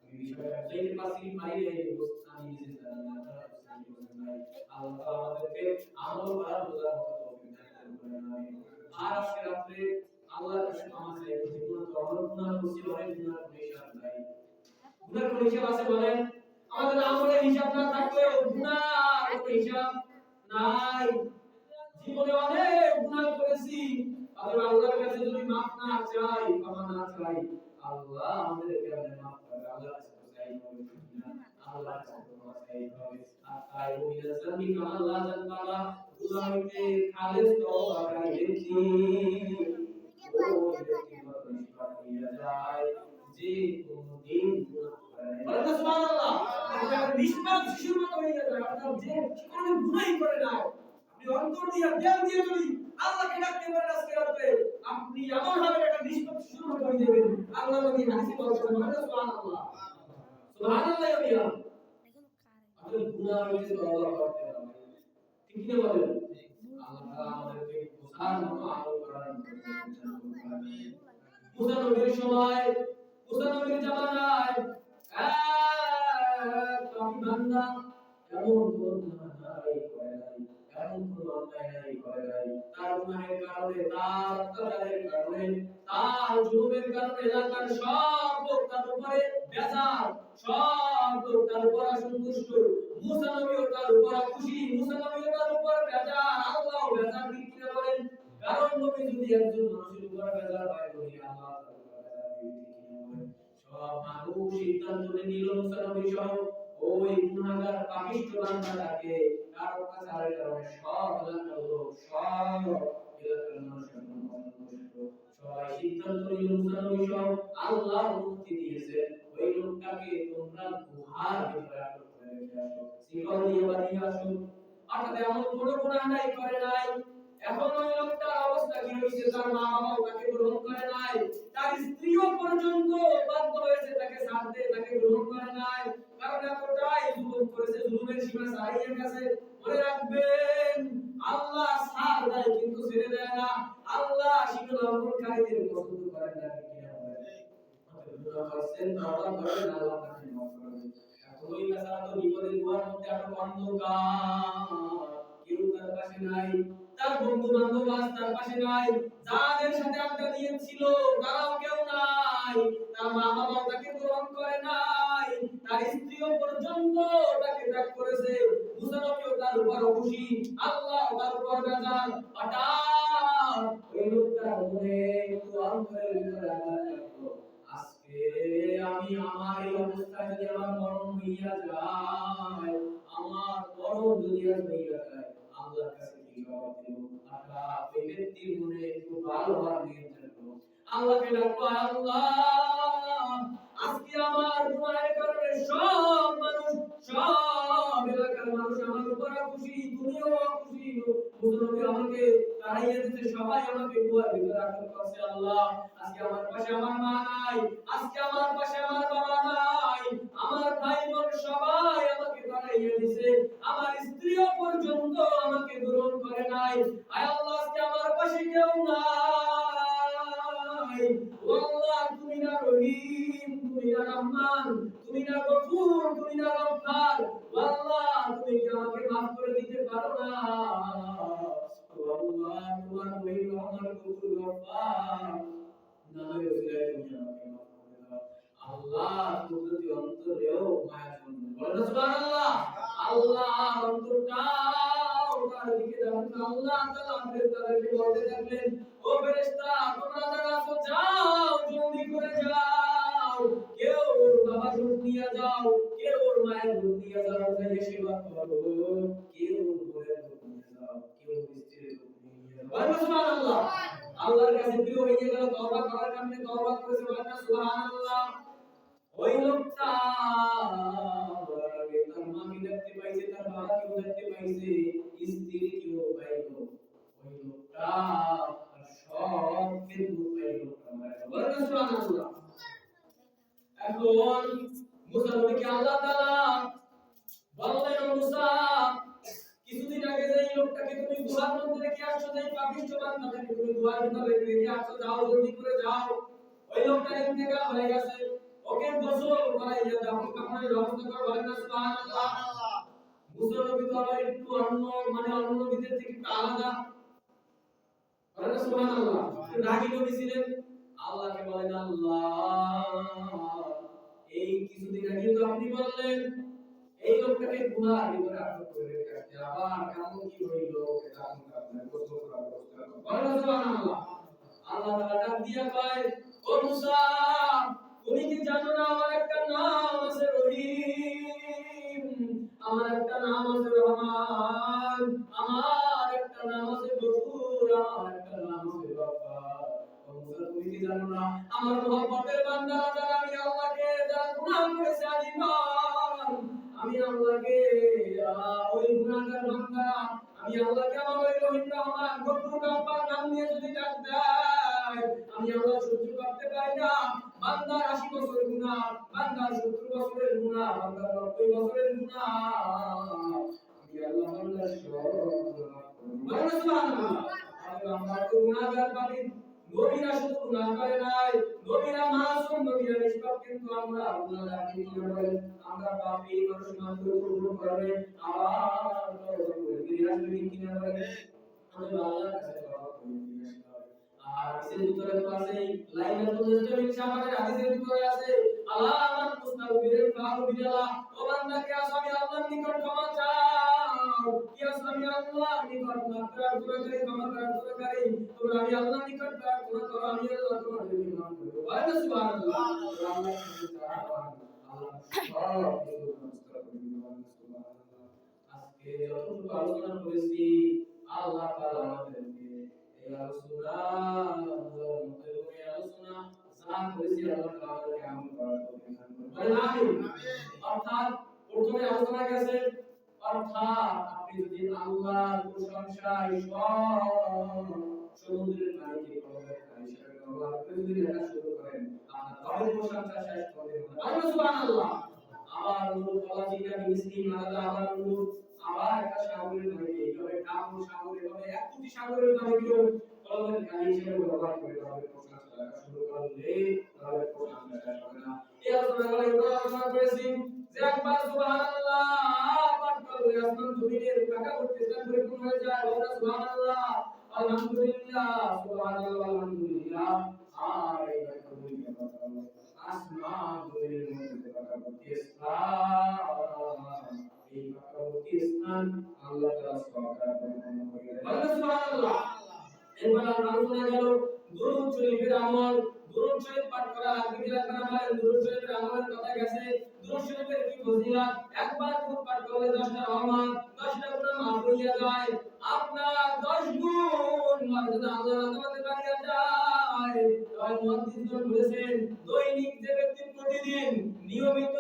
A: আমি বিষয়টা বুঝাইতে পারছি কি পারি নাই, আমি নিজে জানি না, আপনারা বুঝতে পারছেন। আল্লাহ আমাদেরকে আমল করার বোঝার মতো তৌফিক দান করুন, আমিন। আর আজকে রাতে আল্লাহর কাছে ক্ষমা চাই, জীবনে তো অনেক গুনাহ করছি, অনেক গুনাহ করে হিসাব নাই। গুনাহ করে হিসাব আছে বলেন? আমাদের আমলের হিসাব না থাকলেও গুনাহ করে হিসাব নাই। জীবনে অনেক গুনাহ করেছি, তাহলে আল্লাহর কাছে যদি মাফ না চাই, ক্ষমা না চাই, আল্লাহ আমাদেরকে মাফ করবে। আল্লাহর কাছে চাই হবে না, আল্লাহর কাছে ক্ষমা চাই হবে। আর তাই ওইলা জানি আল্লাহ জানবালা গুনাহ হইতে খালেস তওবা করে ব্যক্তি ও ব্যক্তি পরিষ্কার হইয়া যায় যে কোনদিন গুনাহ করে নাই। বলেন সুবহানাল্লাহ। এটা নিষ্পাপ শিশুর মতো হইয়া যায়, অর্থাৎ যে কোনদিন গুনাহই করে নাই। আপনি অন্তর দিয়ে দিল দিয়ে যদি আল্লাহকে ডাকতে পারেন আজকে রাতে, আপনি এমন ভাবে একটা নিষ্পাপ শিশুর মতো হয়ে যাবেন। আল্লাহ নবী হাদিসে বলেছেন, বলেন সুবহানাল্লাহ। সুবহানাল্লাহ ইয়া আপনি গুনাহ হইতে তওবা করতে হবে, ঠিক কি বলেন? আল্লাহ আমাদেরকে বোঝার মতো আমল করার মতো আমিন। মুসা নবীর সময়, মুসা নবীর জামানায় আমি বান্দা এমন কোন গুনাহ নাই করে নাই, এমন কোন অন্যায় নাই করে নাই, তার গুনাহের কারণে, তার অত্যাচারের কারণে, তার জুলুমের কারণে এলাকার সব লোক তার উপরে বেজার, সব লোক তার উপর অসন্তুষ্ট। মুসা নবীও তার উপর খুশি, মুসা নবীও তার উপর বেজার, আল্লাহ বেজার, ঠিক কিনা বলেন? কারণ নবী যদি একজন মানুষের উপর বেজার হয়, নবী আল্লাহ তার উপর বেজার হবে, ঠিক কিনা বলেন? সব মানুষ সিদ্ধান্ত নিল মুসা নবী সহ ওই গুনাহগার পাপিষ্ঠ বান্দাটাকে তার অত্যাচারের কারণে সব এলাকার লোক, সব এলাকার মানুষ এখন অসন্তুষ্ট। সবাই সিদ্ধান্ত নিল মুসা নবী সহ আল্লাহ অনুমতি দিয়েছে ওই লোকটাকে তোমরা গুহার ভিতরে আটক করে রেখে আসো, শিকল দিয়ে বাঁধিয়ে আসো। অর্থাৎ এমন কোনো গুনাহ নাই করে নাই, এখন ওই লোকটার অবস্থা কি হয়েছে? তার মা বাবাও তাকে গ্রহণ করে নাই, তার স্ত্রীও পর্যন্ত বাধ্য হয়েছে তাকে ছাড়তে, তাকে গ্রহণ করে নাই, কারণ এতটাই জুলুম করেছে, জুলুমের সীমা ছাড়িয়ে গেছে। মনে রাখবেন, আল্লাহ ছাড় দেয় কিন্তু ছেড়ে দেয় না। আল্লাহ শিশু লঙ্ঘনকারীদের পছন্দ করেন না। ঠিক কিনা বলেন? গুনাহ করছেন, তওবা করেন, আল্লাহ তাকে মাফ করবে। এখন ওই বেচারা তো বিপদের গুহার মধ্যে একটা অন্ধকার, কেউ তার পাশে নাই, তার বন্ধু বান্ধব আজ তার পাশে নাই, যাদের সাথে আড্ডা দিয়েছিল তারাও কেউ নাই, তার মা বাবাও তাকে গ্রহণ করে নাই, তার স্ত্রীও পর্যন্ত তাকে ত্যাগ করেছে। মুসা নবীও তার উপর খুশি, আল্লাহ তার উপর বেজার। হঠাৎ ওই লোকটার মনে একটু অন্তরের ভিতরে আঘাত লাগলো, আজকে আমি আমার এই অবস্থায় যদি আমার মরণ হইয়া যায়, আমার মরণ যদি আজ হইয়া যায়, আল্লাহর কাছে কি জবাব দেব? আল্লাহ ওই ব্যক্তির মনে একটু ভালোভাবে নিয়ে থাকলো, আল্লাহকে ডাকলো, আল্লাহ আজকে আমার গুনাহের কারণে সব মানুষ, সব এলাকার মানুষ আমার উপর খুশি, তুমিও খুশি, মুসলমান আমাকে তাড়াইয়া দিতে, সবাই আমাকে গুহার ভিতরে আটক করছে। আল্লাহ আজকে আমার পাশে আমার মা নাই, আজকে আমার পাশে আমার বাবা নাই, আমার ভাই বোন সবাই আমাকে তাড়াইয়া দিছে, আমার স্ত্রীও পর্যন্ত আমাকে গ্রহণ করে নাই। আয় আল্লাহ আজকে আমার পাশে কেউ নাই। ও আল্লাহ তুমি না রহিম, তুমি না রহমান, তুমি না গফুর, তুমি না গফফার। ও আল্লাহ তুমি কি আমাকে মাফ করে দিতে পারো না? ও আল্লাহ তোমার রহিম রহমান গফুর গফফার নামের উসিলায় তুমি আমাকে মাফ করে দাও। আল্লাহ কুদরতি অন্তরেও মায়া জন্ম বলেন সুবহানাল্লাহ। আল্লাহ অন্তরটাও তার দিকে দেখেন। আল্লাহ তাআলা ফেরেশতাদেরকে বলতে থাকলেন, ও ফেরেশতা তোমরা যারা আছো যাও, জলদি করে যাও, কেউ ওর বাবার রূপ নিয়ে যাও, কেউ ওর মায়ের রূপ নিয়ে যাও, যাইয়ে সেবা করো, কেউ ওর বোনের রূপ নিয়ে যাও, কেউ ওর স্ত্রীর রূপ নিয়ে যাও। বলেন সুবহানাল্লাহ। আল্লাহর কাছে প্রিয় হয়ে গেল, তওবা করার কারণে তওবা করেছে, বলেন সুবহানাল্লাহ। ওই লোকটা তার মাকে দেখতে পাইছে, তার বাবাকেও দেখতে পাইছে, স্ত্রীকেও পাইলো। ওই লোকটা সব কিন্তু পাইলো। বলেন সুবহানাল্লাহ। এখন মুসা নবীকে আল্লাহ তাআলা বললেন, মুসা কিছুদিন আগে যে লোকটাকে তুমি গুহার মধ্যে রেখে আসছো, যে পাপিষ্ঠ বান্দাটাকে তুমি গুহার ভিতরে রেখে আসছো, যাও জলদি করে যাও, ওই লোকটা ইন্তেকাল হয়ে গেছে, ওকে গোসল করাইয়া দাও, কাফনের ব্যবস্থা করো। বলেন না সুবহানাল্লাহ। মুসা নবী তো আবার একটু অন্য, মানে অন্য নবীদের থেকে একটু আলাদা, বলেন না সুবহানাল্লাহ, রাগী নবী ছিলেন। আল্লাহকে বলেন, আল্লাহ এই কিছুদিন আগে তো আপনি বললেন এই লোকটাকে গুহার ভিতরে আটক করে রেখে আসতে, আবার কেমন কি হইল, এটা আপনার গোসল করার ব্যবস্থা করো। বলেন না সুবহানাল্লাহ। আল্লাহ তাআলা ডাক দিয়া কয়, ও মুসা তুমি কি জানো না আমার একটা নাম আছে রহিম, আমার একটা নাম আছে রহমান, আমার একটা নাম আছে গফুর, আমার একটা নাম আছে গফফার। ও মুসা তুমি কি জানো না আমার মহব্বতের বান্দা যারা আমি আল্লাহকে যারা গুনাহ করেছে আজীবন, আমি আল্লাহকে ওই গুনাহগার বান্দা, আমি আল্লাহকে আমার ওই রহিম রহমান গফুর গফফার নাম নিয়ে যদি ডাক দেয়, আমি আল্লাহ সহ্য করতে পারি না। বান্দার 80 বছরের গুনাহ, বান্দার 70 বছরের গুনাহ, বান্দার 90 বছরের গুনাহ, আমি আল্লাহ বান্দার সব গুনাহ মাফ করব। সুবহানাল্লাহ। আমরা তো গুনাহগার পাপী, নবীরা শুধু গুনাহ করে নাই, নবীরা মাসুম, নবীরা নিষ্পাপ, কিন্তু আমরা গুনাহগার কি করে? আমরা পাপী, মানুষ মাত্র ভুল করে, আবার তওবা করে ফিরে আসবে কিনা বলেন? আমরা আল্লাহর কাছে তওবা করে ফিরে আসতে হবে। আর হাদিসের ভিতরে তো আছে, লাইলাতুল মুস্তামিন শাবানের হাদিসের ভিতরে আছে, আল্লাহ আমার মুস্তাগফিরের কাল বিদালা, ও বান্দা কে আসামি আল্লাহর নিকট ক্ষমা চাও, কি আসামি আল্লাহর নিকট মাফ প্রার্থনাকারী, ক্ষমা প্রার্থনাকারী, তোমরা আমি আল্লাহর নিকট প্রার্থনা করো, আমি আল্লাহ তোমাদেরকে মাফ করব। বলেন সুবহানাল্লাহ। আল্লাহ সব কিছু ব্যবস্থা করে দিবেন। সুবহানাল্লাহ। আজকে যতটুকু আলোচনা করেছি, আল্লাহ তাআলা আমাদেরকে এই আলোচনা যা করেছি আল্লাহ তাআলা আমাদেরকে আমল করার তৌফিক দান করুন। বলেন আমিন। অর্থাৎ প্রথমে আলোচনা গেছে, অর্থাৎ আপনি যদি আল্লাহর প্রশংসায় সমুদ্রের পানিকে কলমের পানি হিসেবে ব্যবহার করে যদি লেখা শুরু করেন আপনার কবে প্রশংসা শেষ হবে না সুবহানাল্লাহ। আবার অনুরূপ আল্লাহ জিজ্ঞাসা মিসকিন মারা আবার অনুরূপ আবার একটা সাগরের পানি এইভাবে কাম সাগরের পানি এক কোটি সাগরের পানিকেও কলমের পানি হিসেবে ব্যবহার করে তাহলে প্রশংসা লেখা শুরু করলে তাহলে প্রশংসা শেষ হবে না। এই আলোচনা আমরা করেছি যে একবার সুবহানাল্লাহ পাঠ করলে আসমান জমিনের কাটা করতে স্থান পরিপূর্ণ হয়ে যায়। বলা সুবহানাল্লাহ আলহামদুলিল্লাহ সুবহানাল্লাহ আলহামদুলিল্লাহ। আর এই কথা বলি আসমান জমিনের মধ্যে কাটা করতে স্থান এই কাটা করতে স্থান আল্লাহ তাআলা সরকার পরিপূর্ণ করে দেয়। বলা সুবহানাল্লাহ। এবার আমরা আলোচনা গেল দুরূদ শরীফের আমল। দুরূদ শরীফ পাঠ করা আগে যারা বলেন দুরূদ শরীফের আমলের কথা গেছে। দুরূদ শরীফের কি ফজিলত? একবার দুরূদ পাঠ করলে 10টা রহমত 10টা গুনাহ মাফ হয়ে যায়। আপনার 10 গুণ মর্যাদা আল্লাহর রহমতে বাড়িয়ে যায়। তাই মুহাদ্দিসগণ বলেছেন দৈনিক যে ব্যক্তি প্রতিদিন নিয়মিত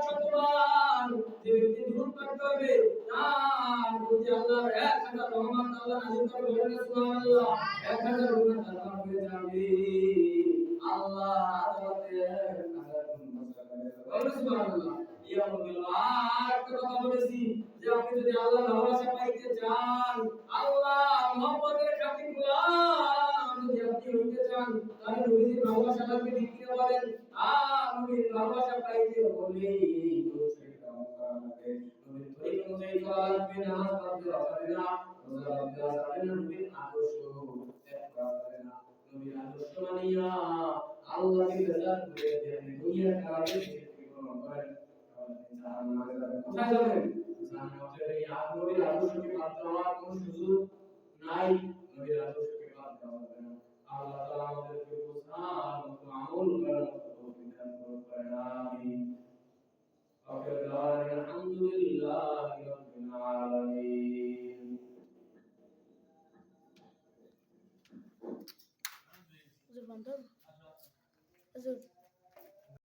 A: 100 বার যে ব্যক্তি দুরূদ পাঠ করবে তার প্রতি আল্লাহর 1000 রহমত আল্লাহ নাযিল করে। বলেন সুবহানাল্লাহ। 1000 গুনাহ তার মাফ হয়ে যাবে। আল্লাহ আদালতে 1000 গুণ বর্ষা করে দেবে। বলেন সুবহানাল্লাহ। ইয়া আল্লাহ একটা কথা বলেছি যে আপনি যদি আল্লাহর ভালোবাসা পাইতে চান, আল্লাহ মুহাম্মদের খাঁটি গোলাম যদি আপনি হইতে চান, তাহলে নবীর ভালোবাসা লাগবে ঠিক কি বলেন? নবীর ভালোবাসা পাইতে হলে এই দুরূদ শরীফ আমল করা লাগবে। নবীর তরিকা অনুযায়ী চলা লাগবে, নামাজ পড়তে হবে না, রোজা রাখতে হবে না, নবীর আদর্শ ত্যাগ করা যাবে না। নবীর আদর্শ মানিয়া আল্লাহকে বেজার করে দেন দুনিয়ার কাজে শিরক গ্রহণ করেন জাহান্নামে যাবেন। কোথায় যাবেন? জান্নাতে। এই নবীর আদর্শকে বাদ দেওয়ার কোনো সুযোগ নাই। নবীর আদর্শকে বাদ দেওয়া যাবে না। আল্লাহ তাআলা আমাদেরকে বোঝার মতো আমল করার মতো তৌফিক দান করুন। আমিন। আখির দাওয়ানা আলহামদুলিল্লাহি রাব্বিল আলামিন।
B: হুজুর বন্ধ হুজুর